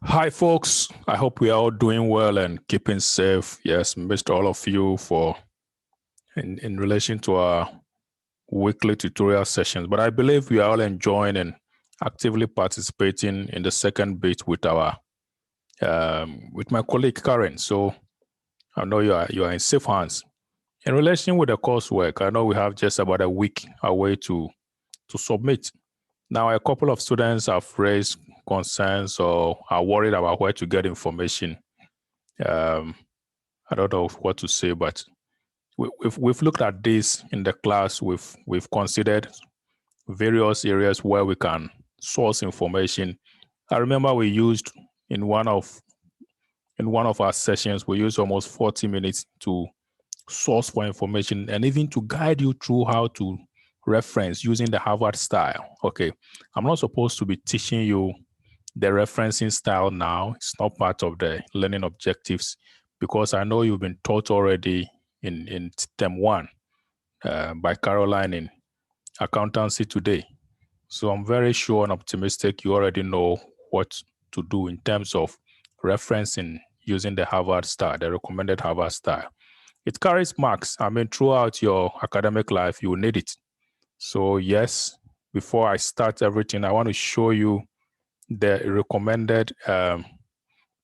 Hi, folks. I hope we are all doing well and keeping safe. Yes, missed all of you for in relation to our weekly tutorial sessions, but I believe we are all enjoying and actively participating in the second bit with our with my colleague Karen. So I know you are in safe hands. In relation with the coursework, I know we have just about a week away to submit. Now, a couple of students have raised concerns or are worried about where to get information. Um, I don't know what to say, but we've looked at this in the class. We've considered various areas where we can source information. I remember we used in one of our sessions, we used almost 40 minutes to source for information and even to guide you through how to reference using the Harvard style. Okay, I'm not supposed to be teaching you the referencing style now. It's not part of the learning objectives because I know you've been taught already in term one by Caroline in accountancy today. So I'm very sure and optimistic you already know what to do in terms of referencing using the Harvard style, the recommended Harvard style. It carries marks. I mean, throughout your academic life, you will need it. So yes, before I start everything, I want to show you the recommended.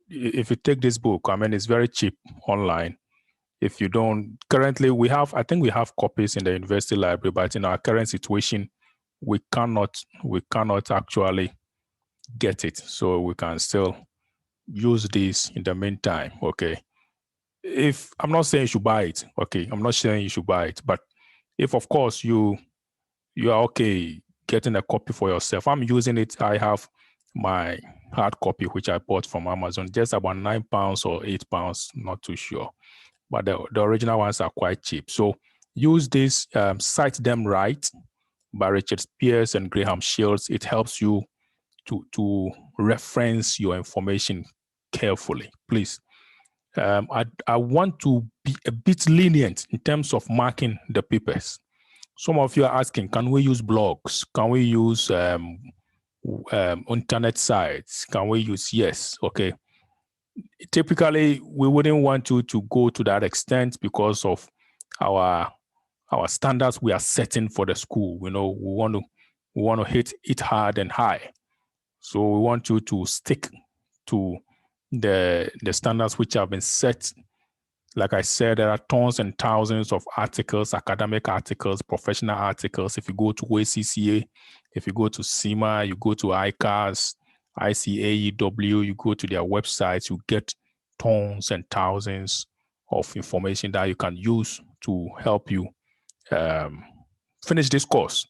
If you take this book, I mean, it's very cheap online. If you don't, currently I think we have copies in the university library, but in our current situation, we cannot actually get it. So we can still use this in the meantime. Okay. If I'm not saying you should buy it, okay, I'm not saying you should buy it, but if of course you are okay getting a copy for yourself, I'm using it. I have my hard copy which I bought from Amazon, just about £9 or £8, not too sure, but the original ones are quite cheap. So use this, Cite Them Right by Richard Spears and Graham Shields. It helps you to reference your information carefully, please. I want to be a bit lenient in terms of marking the papers. Some of you are asking, can we use blogs? Can we use internet sites? Can we use, yes, okay. Typically, we wouldn't want you to go to that extent because of our standards we are setting for the school. You know, we want to hit it hard and high. So we want you to stick to the standards which have been set. Like I said, there are tons and thousands of articles, academic articles, professional articles. If you go to ACCA, if you go to CIMA, you go to ICAS, ICAEW, you go to their websites, you get tons and thousands of information that you can use to help you finish this course.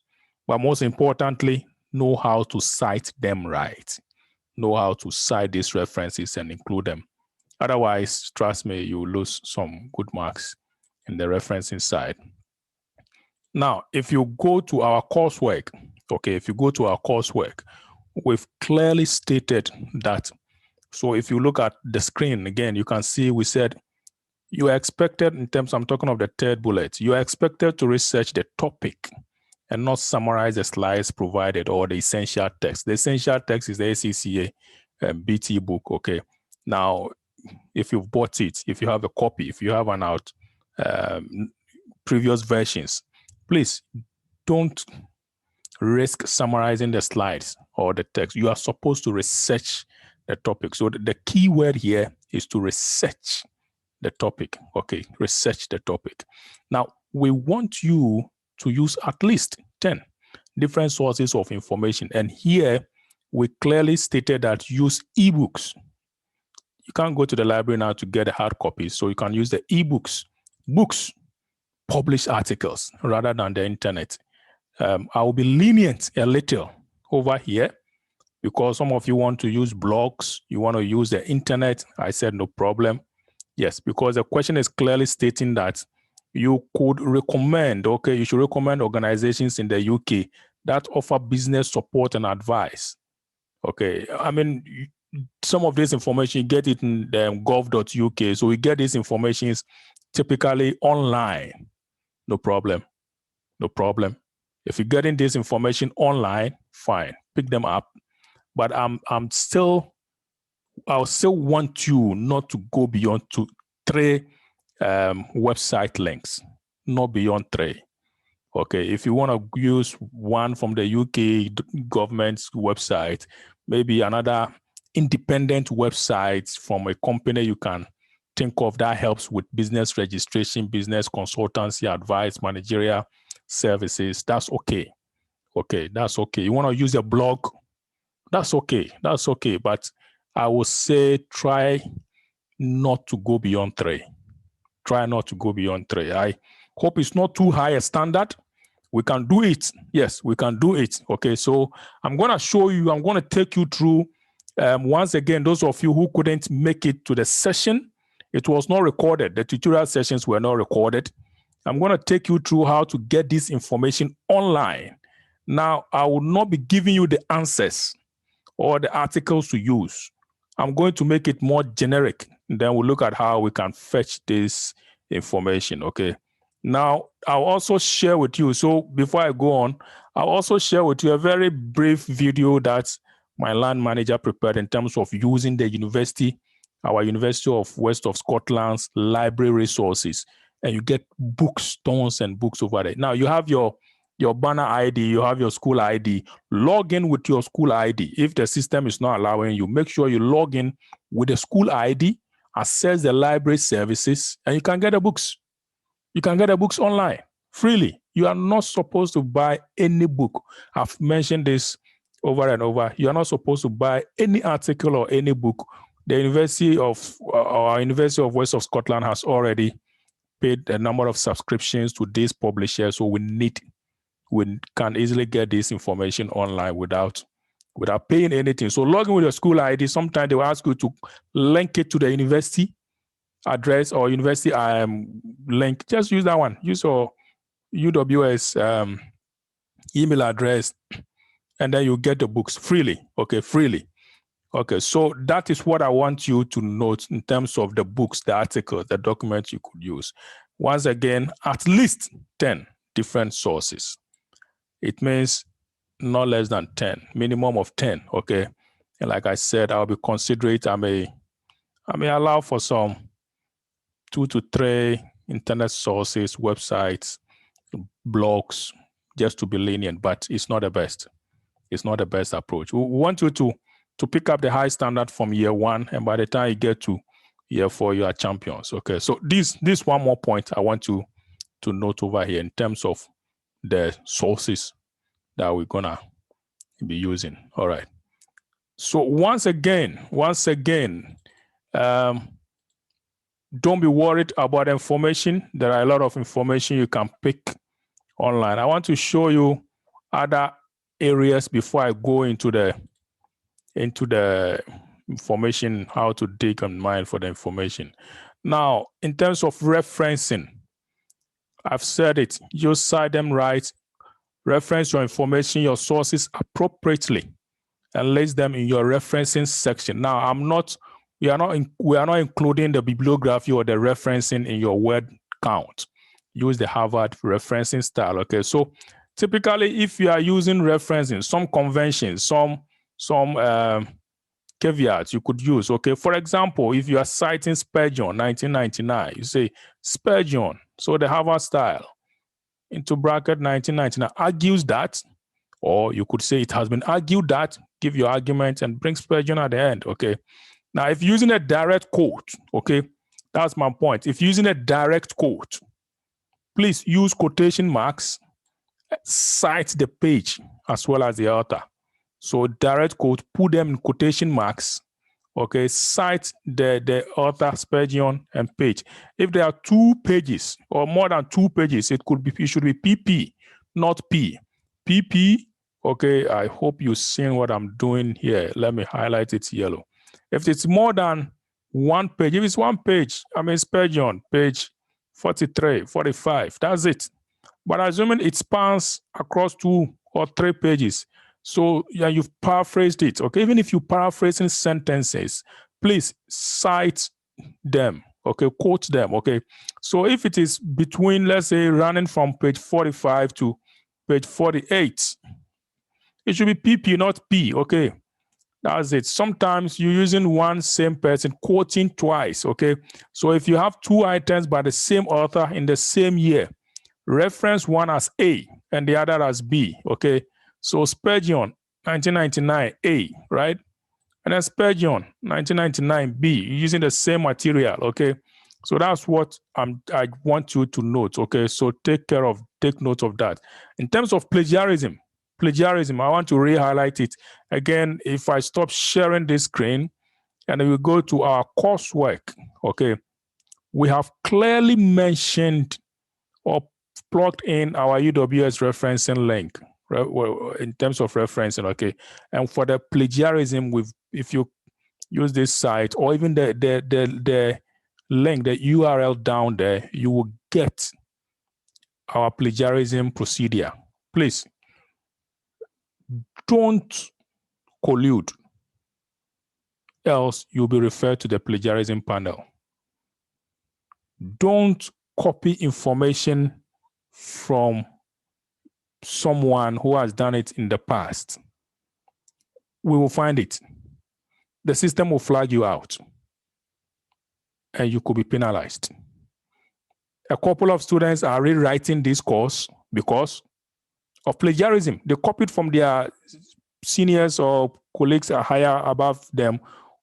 But most importantly, know how to cite them right. Know how to cite these references and include them. Otherwise, trust me, you will lose some good marks in the referencing side. Now, if you go to our coursework, we've clearly stated that. So if you look at the screen again, you can see we said you are expected, in terms, I'm talking of the third bullet, you are expected to research the topic and not summarize the slides provided or the essential text. The essential text is the ACCA BT book, okay? Now, if you've bought it, if you have a copy, if you have an out previous versions, please don't risk summarizing the slides or the text. You are supposed to research the topic. So the key word here is to research the topic. Okay, research the topic. Now, we want you to use at least 10 different sources of information. And here, we clearly stated that use ebooks. You can't go to the library now to get a hard copy, so you can use the ebooks, books, published articles, rather than the internet. I will be lenient a little over here because some of you want to use blogs, you want to use the internet. I said no problem. Yes, because the question is clearly stating that you could recommend, okay, you should recommend organizations in the UK that offer business support and advice. Okay, I mean, some of this information, you get it in gov.uk. So we get these informations typically online. No problem. No problem. If you're getting this information online, fine, pick them up. But I'm still I'll still want you not to go beyond 3 website links, not beyond 3. Okay, if you want to use one from the UK government's website, maybe another independent website from a company you can think of that helps with business registration, business consultancy, advice, managerial services, that's okay. Okay, that's okay. You want to use a blog, that's okay. That's okay. But I would say try not to go beyond 3. Try not to go beyond 3. I hope it's not too high a standard. We can do it. Yes, we can do it. Okay, so I'm going to show you, I'm going to take you through, once again, those of you who couldn't make it to the session, it was not recorded. The tutorial sessions were not recorded. I'm going to take you through how to get this information online. Now, I will not be giving you the answers or the articles to use. I'm going to make it more generic. And then we'll look at how we can fetch this information, okay? Now, I'll also share with you, so before I go on, I'll also share with you a very brief video that my land manager prepared in terms of using the university, our University of West of Scotland's library resources. And you get books, tons and books over there. Now, you have your banner ID, you have your school ID. Log in with your school ID. If the system is not allowing you, make sure you log in with the school ID, access the library services, and you can get the books. You can get the books online freely. You are not supposed to buy any book. I've mentioned this over and over. You are not supposed to buy any article or any book. The University of West of Scotland has already paid a number of subscriptions to these publishers, so we can easily get this information online without paying anything. So log in with your school ID. Sometimes they will ask you to link it to the university address or university link. Just use that one. Use your UWS email address, and then you get the books freely. Okay, freely. Okay, so that is what I want you to note in terms of the books, the articles, the documents you could use. Once again, at least 10 different sources. It means not less than 10, minimum of 10, okay? And like I said, I'll be considerate. I may allow for some 2 to 3 internet sources, websites, blogs, just to be lenient, but it's not the best. It's not the best approach. We want you to pick up the high standard from year 1, and by the time you get to year 4, you are champions, okay? So this one more point I want you to note over here in terms of the sources that we're gonna be using. All right. So once again, don't be worried about information. There are a lot of information you can pick online. I want to show you other areas before I go into the information, how to dig and mine for the information. Now, in terms of referencing, I've said it, you cite them right, reference your information, your sources appropriately, and list them in your referencing section. Now, we are not including the bibliography or the referencing in your word count. Use the Harvard referencing style, okay? So typically, if you are using referencing, some conventions, some caveats you could use, okay? For example, if you are citing Spurgeon, 1999, you say Spurgeon, so the Harvard style, into bracket 1999, argues that, or you could say it has been argued that, give your argument and bring Spurgeon at the end, okay? Now, if you're using a direct quote, okay, that's my point. If you're using a direct quote, please use quotation marks, cite the page as well as the author. So direct quote, put them in quotation marks, okay, cite the author, Spurgeon, and page. If there are 2 pages or more than 2 pages, it should be PP, not P. PP, okay, I hope you've seen what I'm doing here. Let me highlight it yellow. If it's more than 1 page, if it's 1 page, Spurgeon, page 43, 45, that's it. But assuming it spans across 2 or 3 pages, so yeah, you've paraphrased it, okay? Even if you're paraphrasing sentences, please cite them, okay? Quote them, okay? So if it is between, let's say, running from page 45 to page 48, it should be PP, not P, okay? That's it. Sometimes you're using one same person quoting twice, okay? So if you have two items by the same author in the same year, reference one as A and the other as B, okay? So Spurgeon, 1999, A, right? And then Spurgeon, 1999, B, you're using the same material, okay? So that's what I want you to note, okay? So take note of that. In terms of plagiarism, I want to re-highlight it. Again, if I stop sharing this screen and we go to our coursework, okay, we have clearly mentioned or plugged in our UWS referencing link in terms of referencing, okay? And for the plagiarism, if you use this site or even the link, the URL down there, you will get our plagiarism procedure. Please don't collude, else you'll be referred to the plagiarism panel. Don't copy information from someone who has done it in the past. We will find it. The system will flag you out and you could be penalized. A couple of students are rewriting this course because of plagiarism. They copied from their seniors or colleagues higher above them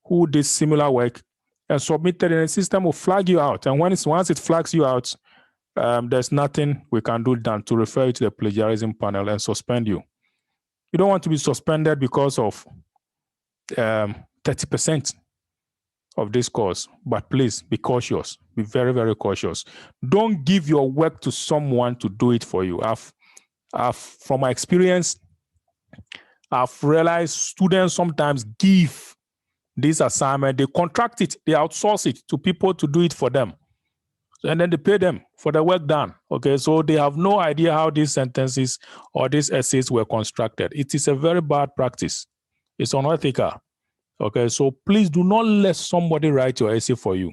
who did similar work and submitted, and the system will flag you out. And once it flags you out, there's nothing we can do than to refer you to the plagiarism panel and suspend you. You don't want to be suspended because of 30% of this course, but please be cautious. Be very, very cautious. Don't give your work to someone to do it for you. From my experience, I've realized students sometimes give this assignment, they contract it, they outsource it to people to do it for them. And then they pay them for the work done. Okay, so they have no idea how these sentences or these essays were constructed. It is a very bad practice. It's unethical. Okay, so please do not let somebody write your essay for you.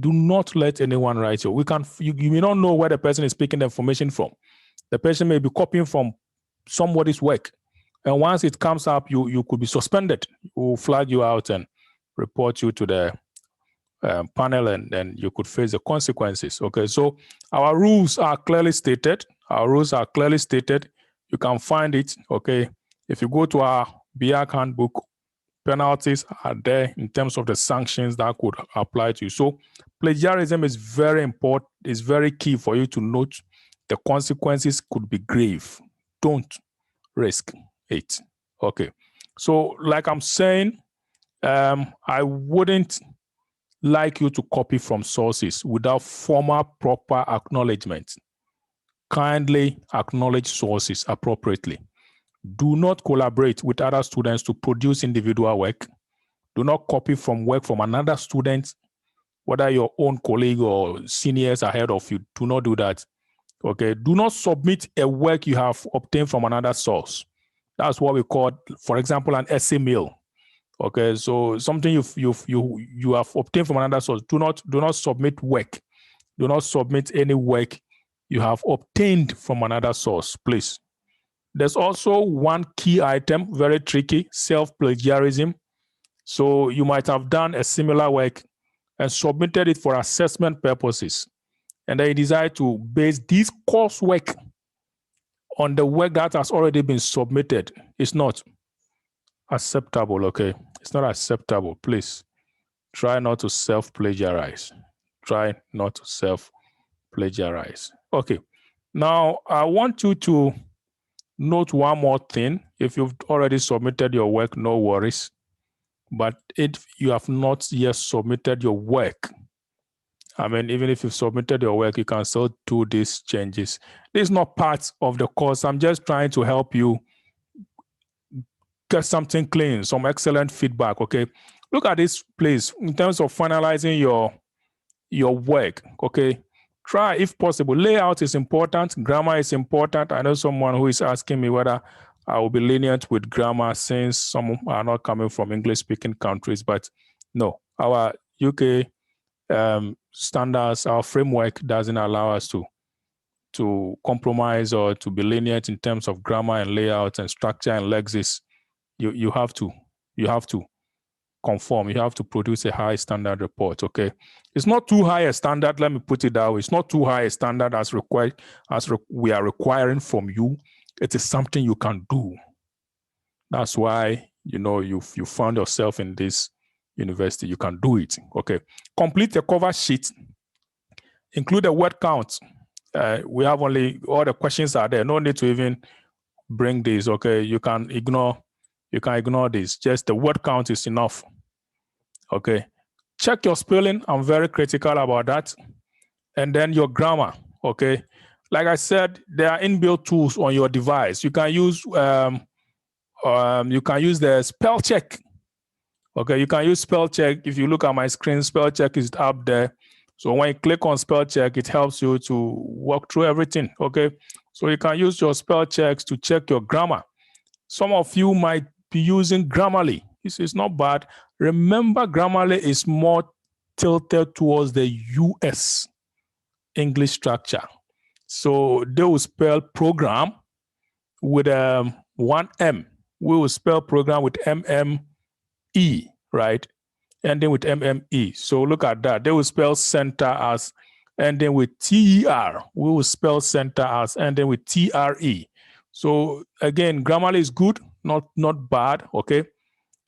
Do not let anyone write you. You may not know where the person is picking the information from. The person may be copying from somebody's work. And once it comes up, you could be suspended. We'll flag you out and report you to the panel, and then you could face the consequences. Okay, so our rules are clearly stated. You can find it, okay? If you go to our BIAC handbook, penalties are there in terms of the sanctions that could apply to you. So plagiarism is very important. It's very key for you to note the consequences could be grave. Don't risk it. Okay. So like I'm saying, I wouldn't like you to copy from sources without formal, proper acknowledgement. Kindly acknowledge sources appropriately. Do not collaborate with other students to produce individual work. Do not copy from work from another student, whether your own colleague or seniors ahead of you. Do not do that. Okay. Do not submit a work you have obtained from another source. That's what we call, for example, an essay mail. Okay, so something you have obtained from another source. Do not submit work. Do not submit any work you have obtained from another source, please. There's also one key item, very tricky, self-plagiarism. So you might have done a similar work and submitted it for assessment purposes, and then you decide to base this coursework on the work that has already been submitted. It's not acceptable, okay? It's not acceptable. Please try not to self-plagiarize. Try not to self-plagiarize. Okay. Now, I want you to note one more thing. If you've already submitted your work, no worries. But if you have not yet submitted your work, I mean, even if you've submitted your work, you can still do these changes. This is not part of the course. I'm just trying to help you get something clean, some excellent feedback, okay? Look at this, please, in terms of finalizing your work, okay? Try, if possible. Layout is important. Grammar is important. I know someone who is asking me whether I will be lenient with grammar since some are not coming from English-speaking countries, but no, our UK standards, our framework doesn't allow us to compromise or to be lenient in terms of grammar and layout and structure and lexis. You have to You have to conform. You have to produce a high standard report. Okay, it's not too high a standard. Let me put it that way. It's not too high a standard as required we are requiring from you. It is something you can do. That's why you found yourself in this university. You can do it. Okay, complete the cover sheet. Include a word count. We have only all the questions are there. No need to even bring this. Okay, you can ignore this. Just the word count is enough. Okay, check your spelling. I'm very critical about that. And then your grammar. Okay, like I said, there are inbuilt tools on your device. You can use the spell check. Okay, you can use spell check. If you look at my screen, spell check is up there. So when you click on spell check, it helps you to walk through everything. Okay, so you can use your spell checks to check your grammar. Some of you might be using Grammarly. This is not bad. Remember, Grammarly is more tilted towards the US English structure. So they will spell program with one M. We will spell program with MME, right? Ending with MME. So look at that. They will spell center as ending with TER. We will spell center as ending with TRE. So again, Grammarly is good, not bad, okay?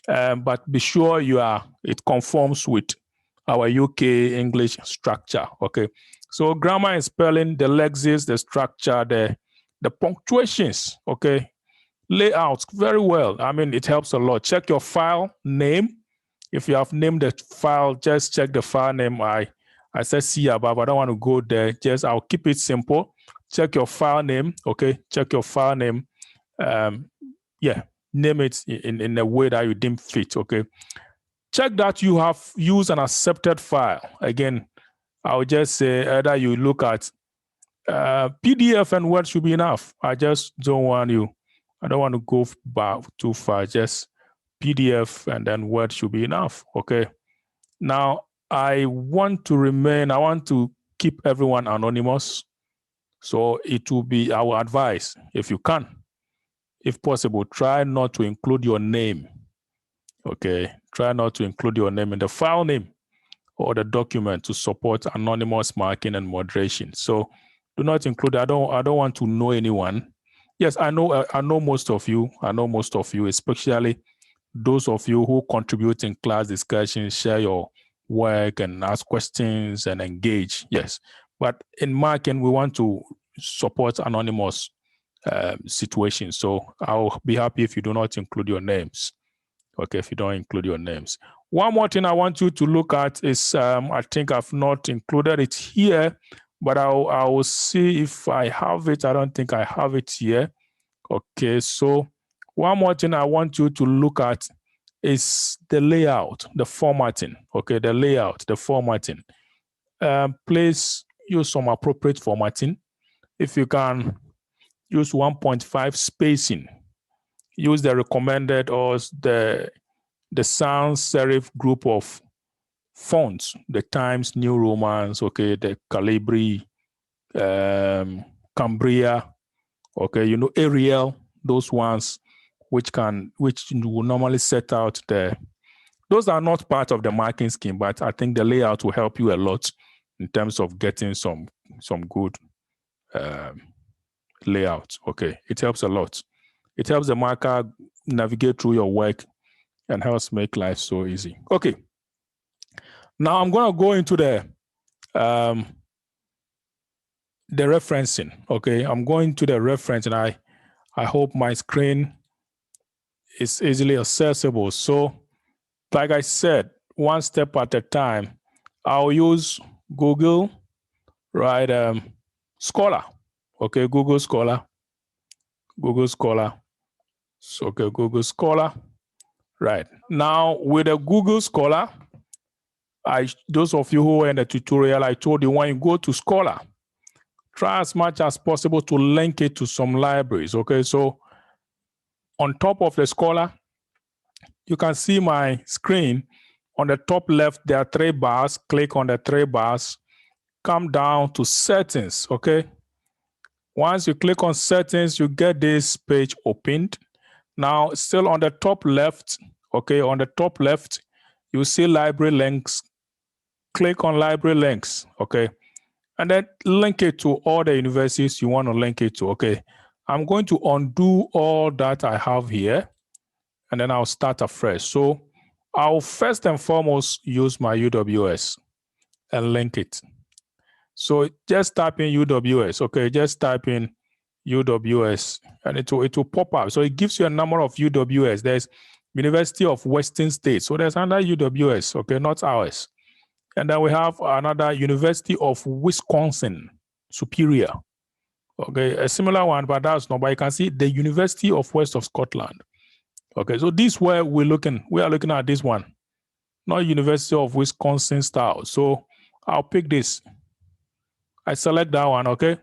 But be sure it conforms with our UK English structure, okay? So grammar and spelling, the lexis, the structure, the punctuations, okay? Layouts, very well. I mean, it helps a lot. Check your file name. If you have named the file, just check the file name. I said C above. I don't want to go there. I'll keep it simple. Check your file name, okay? Check your file name. Name it in a way that you deem fit, okay? Check that you have used an accepted file. Again, I would just say either you look at PDF and Word should be enough. I just don't want to go too far. Just PDF and then Word should be enough, okay? Now, I want to keep everyone anonymous. So it will be our advice, if you can, if possible, try not to include your name, okay? Try not to include your name in the file name or the document to support anonymous marking and moderation. So do not include, I don't want to know anyone. Yes, I know most of you. I know most of you, especially those of you who contribute in class discussions, share your work and ask questions and engage. Yes, but in marking, we want to support anonymous situations. So I'll be happy if you do not include your names. Okay, if you don't include your names. One more thing I want you to look at is, I think I've not included it here, but I will see if I have it. I don't think I have it here. Okay, so one more thing I want you to look at is the layout, the formatting. Okay, the layout, the formatting. Please use some appropriate formatting. If you can, use 1.5 spacing. Use the recommended or the sans serif group of fonts, the Times New Romans, okay, the Calibri, Cambria, okay, Arial, those ones which will normally set out those are not part of the marking scheme, but I think the layout will help you a lot in terms of getting some good layout. Okay, it helps a lot. It helps the marker navigate through your work and helps make life so easy. Okay, now I'm going to go into the referencing. Okay, I'm going to the reference, and I hope my screen is easily accessible. So, like I said, one step at a time. I'll use Google, right? Scholar. Okay, Google Scholar. So, okay, Google Scholar. Right. Now, with a Google Scholar, those of you who were in the tutorial, I told you when you go to Scholar, try as much as possible to link it to some libraries. Okay, so on top of the Scholar, you can see my screen. On the top left, there are 3 bars. Click on the 3 bars. Come down to Settings, okay? Once you click on Settings, you get this page opened. Now, still on the top left, Okay, on the top left, you see library links. Click on library links, okay? And then link it to all the universities you want to link it to, okay? I'm going to undo all that I have here, and then I'll start afresh. So I'll first and foremost use my UWS and link it. So just type in UWS, okay? Just type in UWS, and it will pop up. So it gives you a number of UWS. There's University of Western States. So there's another UWS, okay, not ours. And then we have another University of Wisconsin, Superior. Okay, a similar one, but that's not. But you can see the University of West of Scotland. Okay, so this where we're looking. We are looking at this one, not University of Wisconsin style. So I'll pick this. I select that one, okay?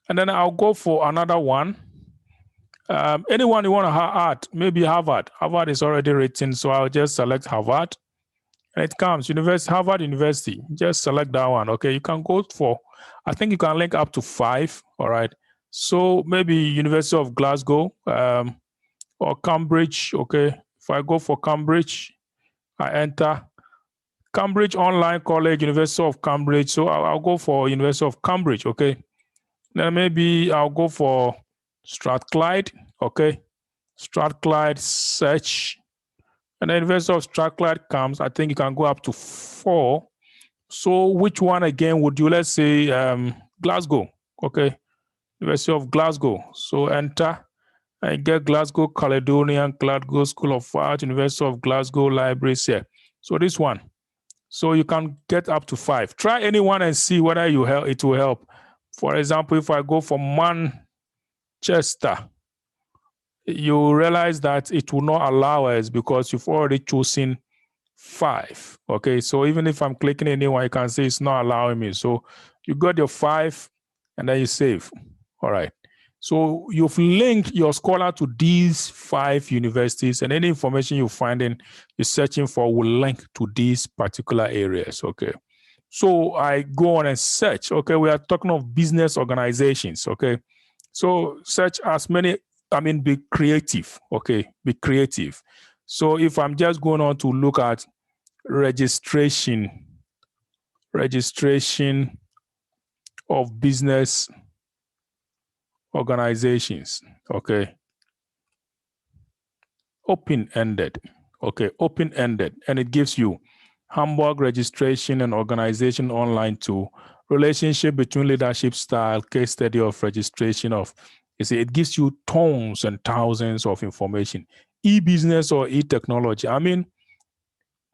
And then I'll go for another one. Anyone you want to add, maybe Harvard. Harvard is already written, so I'll just select Harvard. And it comes, Harvard University. Just select that one, okay? You can go for, I think you can link up to 5, all right? So maybe University of Glasgow or Cambridge, okay? If I go for Cambridge, I enter Cambridge Online College, University of Cambridge. So I'll go for University of Cambridge, okay? Then maybe I'll go for Strathclyde, okay? Strathclyde, search. And the University of Strathclyde comes, I think you can go up to 4. So which one again would you, let's say Glasgow, okay? University of Glasgow. So enter and get Glasgow Caledonian, Glasgow School of Art, University of Glasgow Libraries here. So this one. So you can get up to 5. Try anyone and see whether it will help. For example, if I go for Manchester, you realize that it will not allow us because you've already chosen 5. Okay, so even if I'm clicking anyone, you can see it's not allowing me. So you got your 5 and then you save. All right. So you've linked your scholar to these 5 universities, and any information you're searching for will link to these particular areas. Okay. So I go on and search. Okay, we are talking of business organizations. Okay, so search as many. Be creative. Okay, be creative. So if I'm just going on to look at registration of business organizations. Okay, open-ended. Okay, open-ended, and it gives you Hamburg registration and organization online tool, relationship between leadership style, case study of registration of, it gives you tons and thousands of information. E-business or e-technology.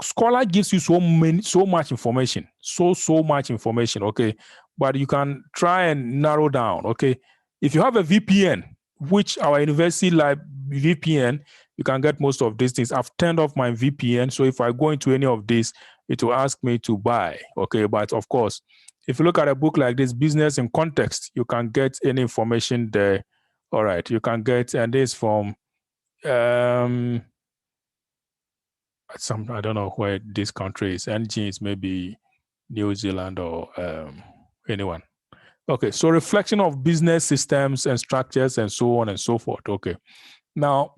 Scholar gives you so much information, so much information, okay? But you can try and narrow down, okay? If you have a VPN, which our university like VPN, you can get most of these things. I've turned off my VPN, so if I go into any of this, it will ask me to buy, okay? But of course, if you look at a book like this, Business in Context, you can get any information there. All right, you can get, and this from I don't know where this country is. NG is maybe New Zealand or anyone. Okay, so reflection of business systems and structures and so on and so forth. Okay, now,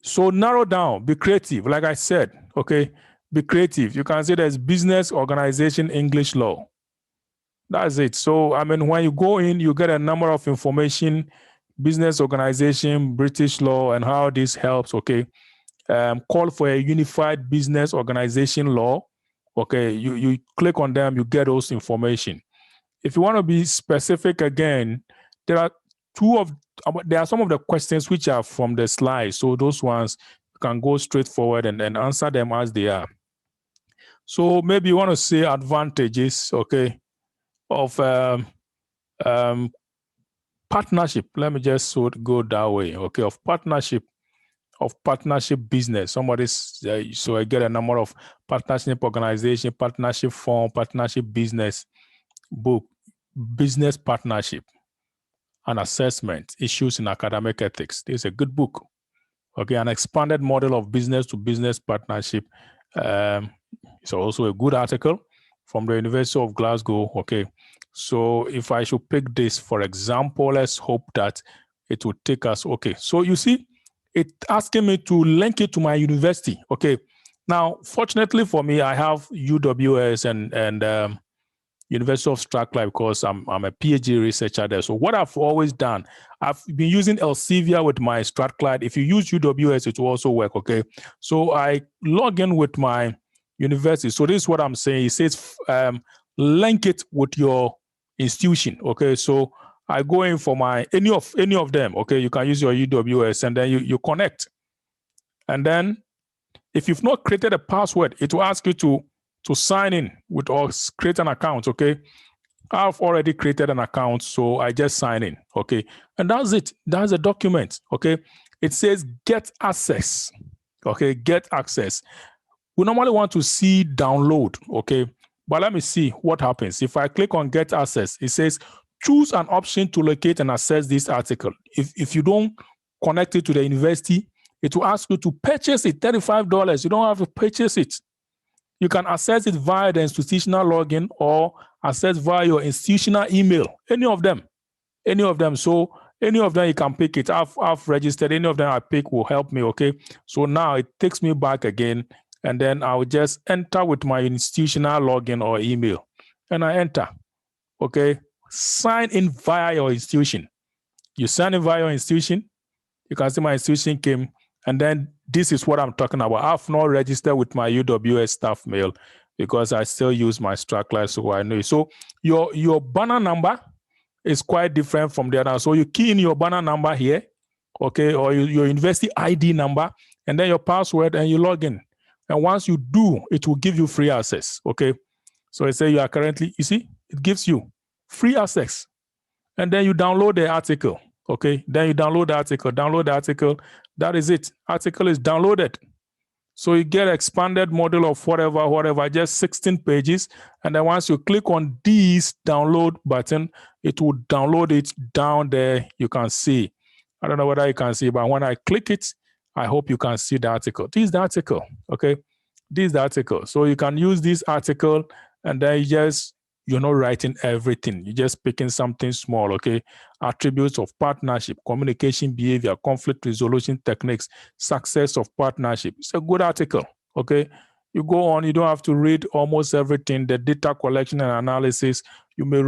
so narrow down, be creative. Like I said, okay, be creative. You can say there's business organization, English law. That's it. So, when you go in, you get a number of information, business organization, British law, and how this helps, okay? Call for a unified business organization law. Okay, you click on them, you get those information. If you want to be specific again, there are some of the questions which are from the slide. So those ones you can go straight forward and answer them as they are. So maybe you want to say advantages, okay, of partnership. Let me just go that way, okay, of partnership business. So I get a number of partnership organization, partnership firm, partnership business book, business partnership and assessment, issues in academic ethics. This is a good book. Okay, an expanded model of business to business partnership. It's also a good article from the University of Glasgow. Okay, so if I should pick this, for example, let's hope that it would take us. Okay, so you see, it's asking me to link it to my university. Okay. Now, fortunately for me, I have UWS and University of Strathclyde because I'm a PhD researcher there. So what I've always done, I've been using Elsevier with my Strathclyde. If you use UWS, it will also work. Okay. So I log in with my university. So this is what I'm saying. It says link it with your institution. Okay. So I go in for my any of them. Okay. You can use your UWS and then you connect. And then if you've not created a password, it will ask you to sign in with or create an account. Okay. I've already created an account, so I just sign in. Okay. And that's it. That's a document. Okay. It says get access. Okay. Get access. We normally want to see download. Okay. But let me see what happens. If I click on get access, it says choose an option to locate and access this article. If you don't connect it to the university, it will ask you to purchase it, $35. You don't have to purchase it. You can access it via the institutional login or access via your institutional email. Any of them. So any of them you can pick it. I've registered. Any of them I pick will help me. Okay. So now it takes me back again, and then I'll just enter with my institutional login or email, and I enter. Okay. Sign in via your institution. You sign in via your institution. You can see my institution came. And then this is what I'm talking about. I've not registered with my UWS staff mail because I still use my Strathclyde, so I know it. So your banner number is quite different from the other. So you key in your banner number here, okay, or your university ID number, and then your password, and you log in. And once you do, it will give you free access, okay? So it says you are currently, you see, it gives you free access. And then you download the article, okay? Then you download the article. That is it. Article is downloaded. So you get expanded model of whatever, just 16 pages. And then once you click on this download button, it will download it down there. You can see. I don't know whether you can see, but when I click it, I hope you can see the article. This is the article, okay? This is the article. So you can use this article and then you're not writing everything. You're just picking something small, okay? Attributes of partnership, communication behavior, conflict resolution techniques, success of partnership. It's a good article, okay? You go on, you don't have to read almost everything, the data collection and analysis. You may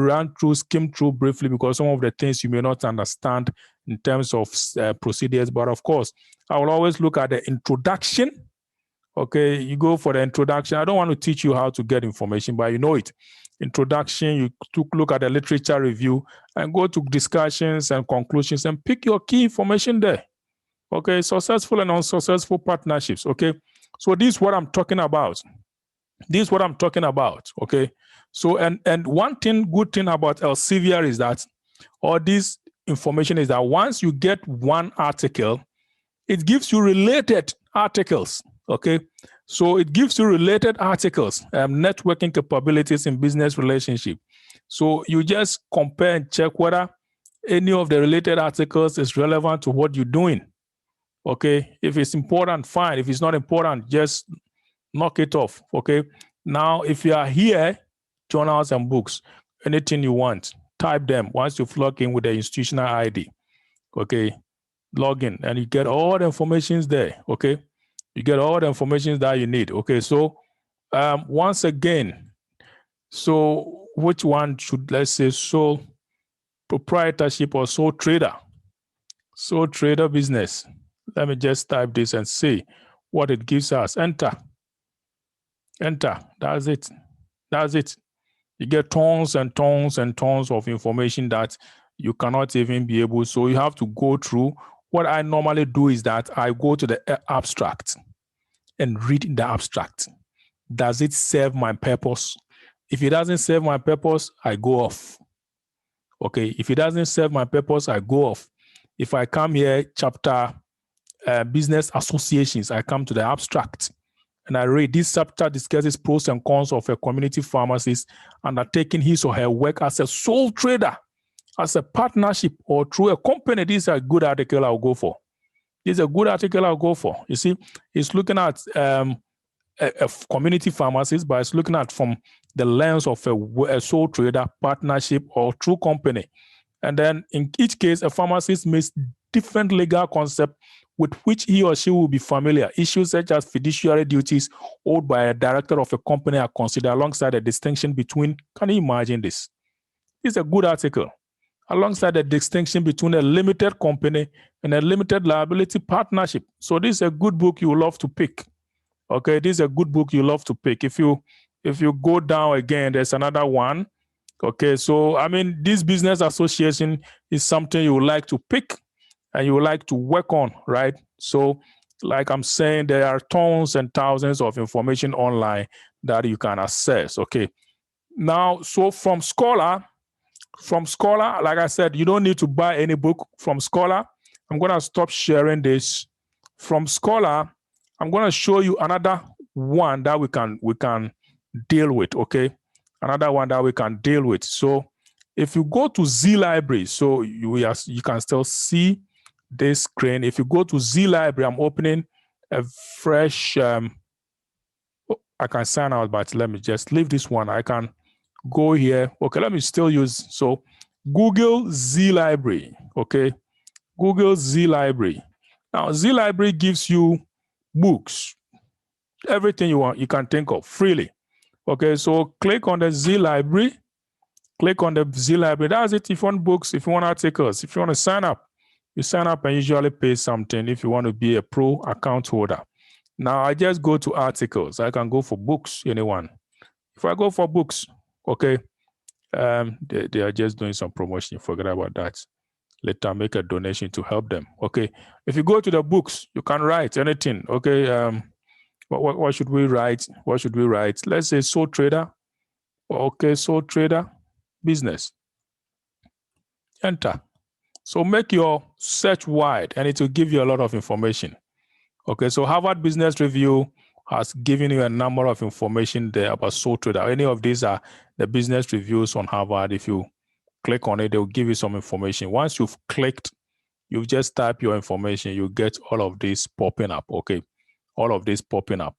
skim through briefly because some of the things you may not understand in terms of procedures. But of course, I will always look at the introduction. Okay, you go for the introduction. I don't want to teach you how to get information, but you know it. Introduction, you look at the literature review and go to discussions and conclusions and pick your key information there. Okay, successful and unsuccessful partnerships. Okay, so this is what I'm talking about. Okay, so and one good thing about Elsevier is that all this information is that once you get one article, it gives you related articles. Okay, so it gives you related articles, networking capabilities in business relationship. So you just compare and check whether any of the related articles is relevant to what you're doing. Okay, if it's important, fine. If it's not important, just knock it off. Okay, now if you are here, journals and books, anything you want, type them. Once you log in with the institutional ID, okay, log in and you get all the information there. Okay. You get all the information that you need. Okay, so once again, so which one should, let's say, sole proprietorship or sole trader? Sole trader business. Let me just type this and see what it gives us. Enter. That's it. You get tons and tons and tons of information that you cannot even be able. So you have to go through. What I normally do is that I go to the abstract and read the abstract. Does it serve my purpose? If it doesn't serve my purpose, I go off. Okay, if it doesn't serve my purpose, I go off. If I come here, chapter business associations, I come to the abstract and I read this chapter discusses pros and cons of a community pharmacist undertaking his or her work as a sole trader, as a partnership, or through a company. This is a good article I'll go for. This is a good article I'll go for. You see, it's looking at a community pharmacist, but it's looking at from the lens of a sole trader, partnership, or true company. And then in each case, a pharmacist makes different legal concept with which he or she will be familiar. Issues such as fiduciary duties owed by a director of a company are considered alongside the distinction between, can you imagine this? It's a good article. Alongside the distinction between a limited company and a limited liability partnership. So this is a good book you love to pick. Okay, this is a good book you love to pick. If you go down again, there's another one. Okay, so I mean, this business association is something you would like to pick and you would like to work on, right? So like I'm saying, there are tons and thousands of information online that you can access. Okay, now, so from Scholar, like I said, you don't need to buy any book from Scholar. I'm going to stop sharing this. From Scholar, I'm going to show you another one that we can deal with, okay? Another one that we can deal with. So if you go to Z Library, so you can still see this screen. If you go to Z Library, I'm opening a fresh, I can sign out, but let me just leave this one. I can go here. Okay, let me still use, so Google Z Library, okay? Google Z Library. Now, Z Library gives you books, everything you want, you can think of freely. Okay, so click on the Z Library. Click on the Z Library. That's it. If you want books, if you want articles, if you want to sign up, you sign up and usually pay something if you want to be a pro account holder. Now, I just go to articles. I can go for books, anyone. If I go for books, okay, they are just doing some promotion. Forget about that. Later, make a donation to help them. Okay, if you go to the books, you can write anything. Okay, what should we write? What should we write? Let's say sole trader. Okay, sole trader, business. Enter. So make your search wide and it will give you a lot of information. Okay, so Harvard Business Review has given you a number of information there about sole trader. Any of these are the business reviews on Harvard. If you click on it, they'll give you some information. Once you've clicked, you just type your information, you get all of this popping up, okay? All of this popping up.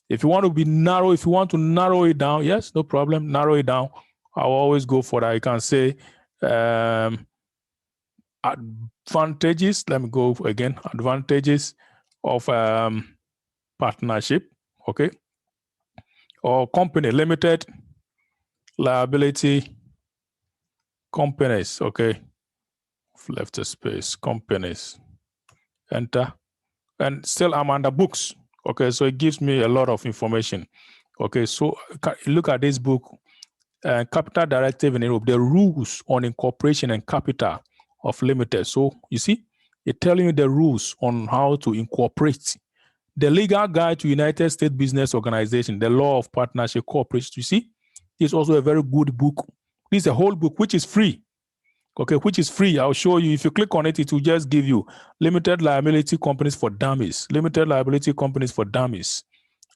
If you want to be narrow, if you want to narrow it down, yes, no problem, narrow it down. I'll always go for that. You can say advantages, let me go again, advantages of partnership, okay? Or company, limited liability companies, okay? Left a space, companies, enter. And still I'm under books, okay? So it gives me a lot of information. Okay, so look at this book, Capital Directive in Europe, the rules on incorporation and capital of limited. So you see, it's telling you the rules on how to incorporate. The legal guide to United States Business Organization, the law of partnership corporation. You see, it's also a very good book. This is a whole book, which is free. Okay, which is free. I'll show you. If you click on it, it will just give you limited liability companies for dummies. Limited liability companies for dummies.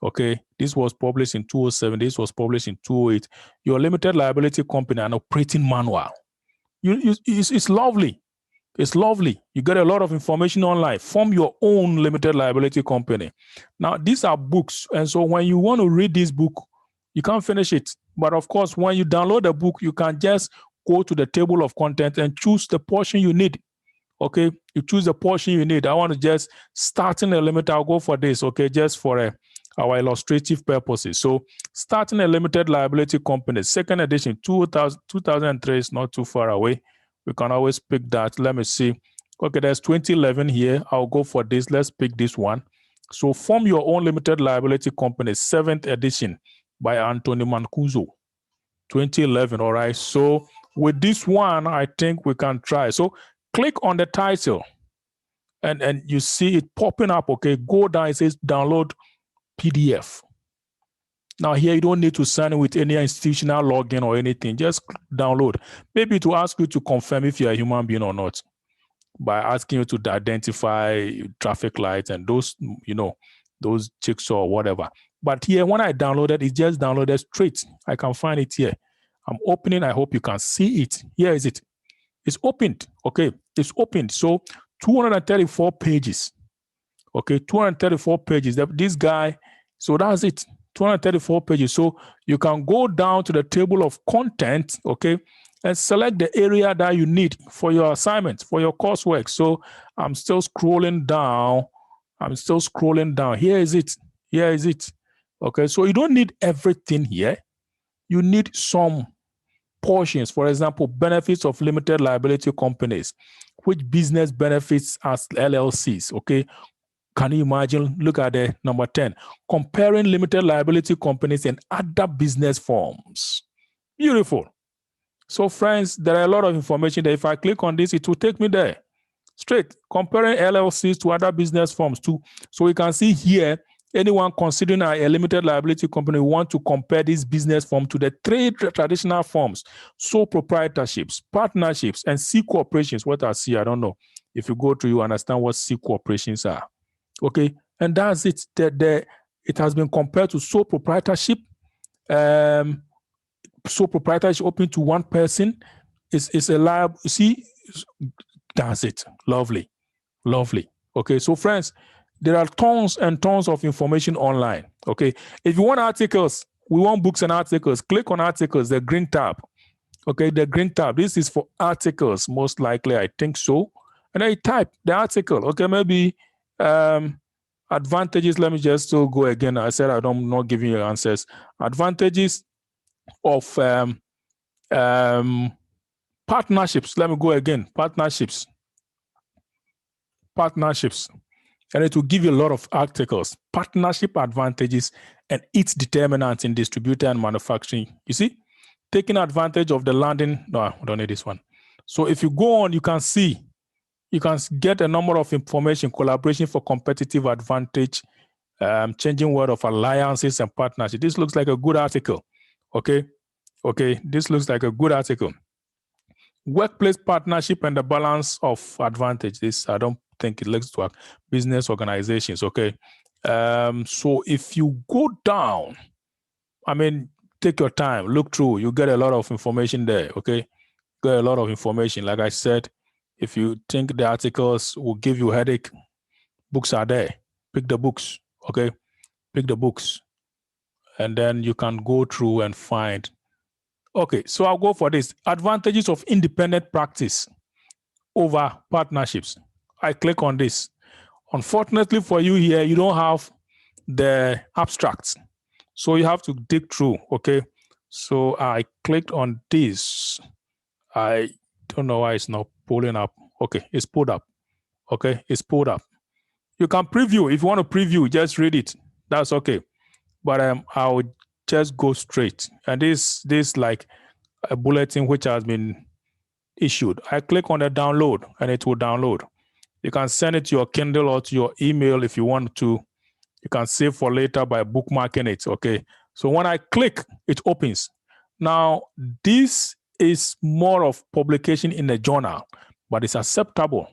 Okay, this was published in 2007. This was published in 2008. Your limited liability company, an operating manual. It's lovely. It's lovely. You get a lot of information online. Form your own limited liability company. Now, these are books. And so when you want to read this book, you can't finish it. But of course, when you download the book, you can just go to the table of content and choose the portion you need. Okay, you choose the portion you need. I want to just starting a limit. I'll go for this, okay, just for our illustrative purposes. So starting a limited liability company, second edition, 2003 is not too far away. We can always pick that. Let me see. Okay, there's 2011 here. I'll go for this. Let's pick this one. So form your own limited liability company, 7th edition by Anthony Mancuso, 2011. All right. So with this one, I think we can try. So click on the title and you see it popping up. Okay, go down. It says download PDF. Now here, you don't need to sign in with any institutional login or anything. Just download. Maybe to ask you to confirm if you're a human being or not by asking you to identify traffic lights and those, those checks or whatever. But here, when I downloaded, it just downloaded straight. I can find it here. I'm opening. I hope you can see it. Here is it. It's opened. Okay, it's opened. So 234 pages. Okay, 234 pages. This guy, so that's it. 234 pages. So you can go down to the table of content, okay, and select the area that you need for your assignment, for your coursework. So I'm still scrolling down I'm still scrolling down. Here is it. Here is it. Okay, so you don't need everything here. You need some portions. For example, benefits of limited liability companies, which business benefits as LLCs. Okay, can you imagine? Look at the number 10, comparing limited liability companies and other business forms. Beautiful. So friends, there are a lot of information that if I click on this, it will take me there. Straight, comparing LLCs to other business forms too. So we can see here, anyone considering a limited liability company want to compare this business form to the three traditional forms: sole proprietorships, partnerships, and C corporations. What are C? I don't know. If you go to, you understand what C corporations are. Okay, and that's it. It has been compared to sole proprietorship. Sole proprietorship open to one person is a liable. See, that's it. Lovely. Lovely. Okay, so friends, there are tons and tons of information online. Okay, if you want articles, we want books and articles, click on articles, the green tab. Okay, the green tab. This is for articles, most likely, I think so. And then you type the article. Okay, maybe advantages. Let me just still go again. I said I'm not giving you answers. Advantages of partnerships. Let me go again. Partnerships. And it will give you a lot of articles. Partnership advantages and its determinants in distributor and manufacturing. You see, taking advantage of the landing. No, I don't need this one. So if you go on, you can see, you can get a number of information: collaboration for competitive advantage, changing world of alliances and partnerships. This looks like a good article. Okay, this looks like a good article. Workplace partnership and the balance of advantage. This, I don't think it looks to work. Business organizations. Okay, so if you go down, I mean, take your time, look through. You get a lot of information there. Okay, get a lot of information. Like I said, if you think the articles will give you a headache, books are there. Pick the books. Okay, pick the books, and then you can go through and find. Okay, so I'll go for this. Advantages of independent practice over partnerships. I click on this. Unfortunately for you here, you don't have the abstracts. So you have to dig through, okay? So I clicked on this. I don't know why it's not pulling up. Okay, it's pulled up. Okay, it's pulled up. You can preview. If you want to preview, just read it. That's okay. But I'll just go straight. And this like a bulletin which has been issued. I click on the download and it will download. You can send it to your Kindle or to your email if you want to. You can save for later by bookmarking it, okay? So when I click, it opens. Now, this is more of publication in a journal, but it's acceptable.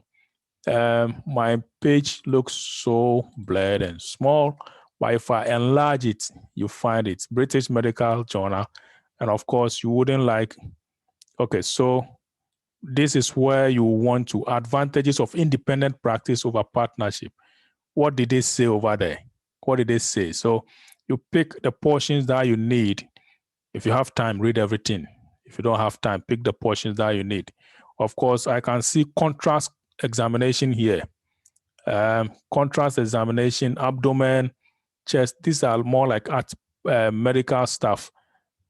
My page looks so blurred and small, but if I enlarge it, you find it. British Medical Journal. And of course, you wouldn't like, okay, so this is where you want to advantages of independent practice over partnership. What did they say over there? What did they say? So you pick the portions that you need. If you have time, read everything. If you don't have time, pick the portions that you need. Of course, I can see contrast examination here. Contrast examination, abdomen, chest. These are more like medical stuff.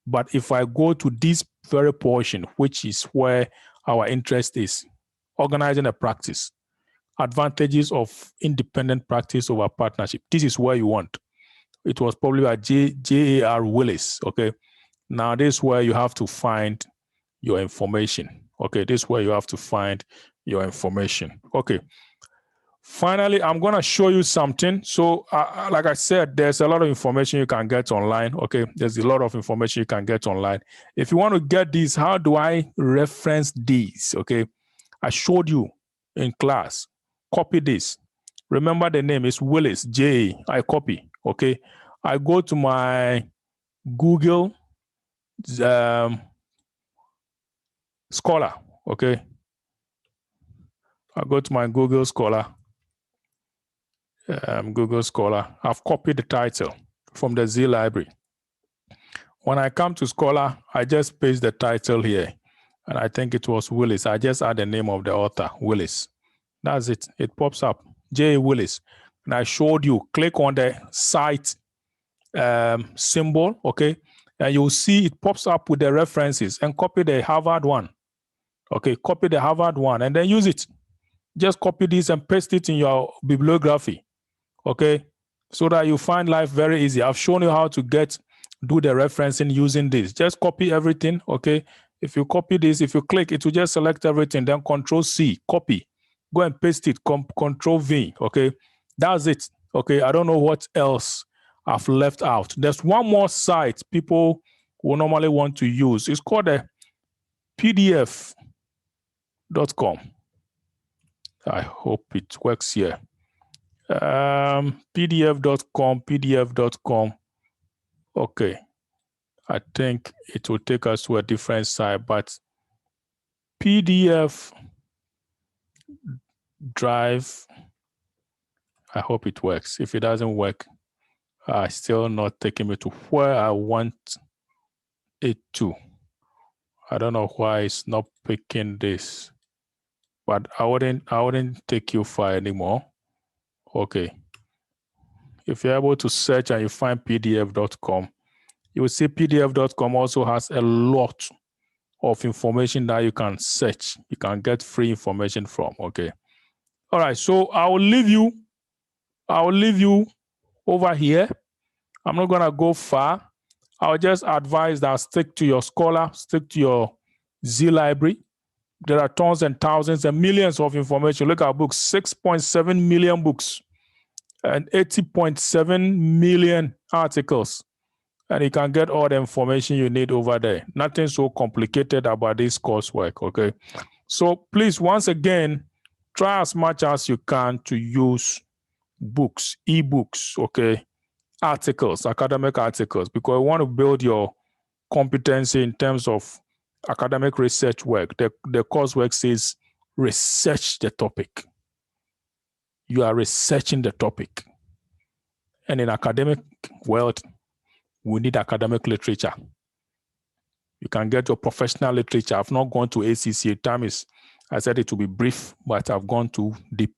But if I go to this very portion, which is where our interest is, organizing a practice, advantages of independent practice over partnership. This is where you want. It was probably by J.A.R. Willis, okay? Now this is where you have to find your information, okay? This is where you have to find your information, okay? Finally, I'm going to show you something. So like I said, there's a lot of information you can get online, okay? There's a lot of information you can get online. If you want to get these, how do I reference these, okay? I showed you in class. Copy this. Remember the name is Willis, J. I copy, okay? I go to my Google Scholar, okay? I go to my Google Scholar. Google Scholar. I've copied the title from the Z library. When I come to Scholar, I just paste the title here. And I think it was Willis. I just add the name of the author, Willis. That's it. It pops up. J. Willis. and I showed you, click on the cite symbol, okay? And you'll see it pops up with the references, and copy the Harvard one. Okay, copy the Harvard one and then use it. Just copy this and paste it in your bibliography, okay? So that you find life very easy. I've shown you how to do the referencing using this. Just copy everything, okay? If you copy this, if you click, it will just select everything, then Control-C, copy. Go and paste it, Control-V, okay? That's it, okay? I don't know what else I've left out. There's one more site people will normally want to use. It's called a pdf.com. I hope it works here. pdf.com. Okay. I think it will take us to a different site, but PDF drive, I hope it works. If it doesn't work, still not taking me to where I want it to. I don't know why it's not picking this, but I wouldn't take you far anymore. Okay. If you're able to search and you find pdf.com, you will see pdf.com also has a lot of information that you can search. You can get free information from, okay? All right, so I will leave you over here. I'm not gonna go far. I'll just advise that stick to your Scholar, stick to your Z library. There are tons and thousands and millions of information. Look at books, 6.7 million books and 80.7 million articles. And you can get all the information you need over there. Nothing so complicated about this coursework, okay? So please, once again, try as much as you can to use books, ebooks, okay? Articles, academic articles, because you want to build your competency in terms of academic research work. The coursework says research the topic. You are researching the topic. And in academic world, we need academic literature. You can get your professional literature. I've not gone to ACCA. I said it will be brief, but I've gone too deep,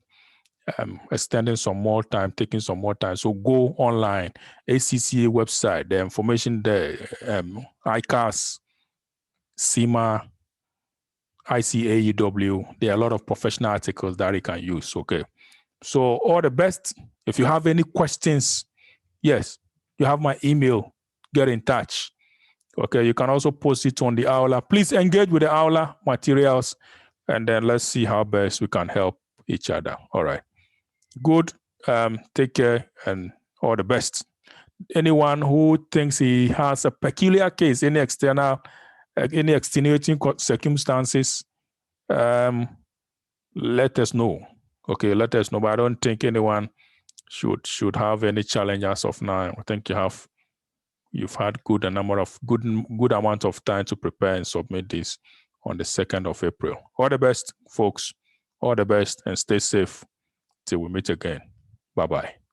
extending some more time, taking some more time. So go online, ACCA website, the information there, ICAS, CIMA, ICAEW. There are a lot of professional articles that you can use, okay? So all the best. If you have any questions, yes, you have my email. Get in touch. Okay, you can also post it on the Aula. Please engage with the Aula materials, and then let's see how best we can help each other. All right. Good. Take care and all the best. Anyone who thinks he has a peculiar case, any extenuating circumstances, let us know. Okay, let us know. But I don't think anyone should have any challenge as of now. I think you've had good amount of time to prepare and submit this on the 2nd of April. All the best, folks. All the best, and stay safe till we meet again. Bye-bye.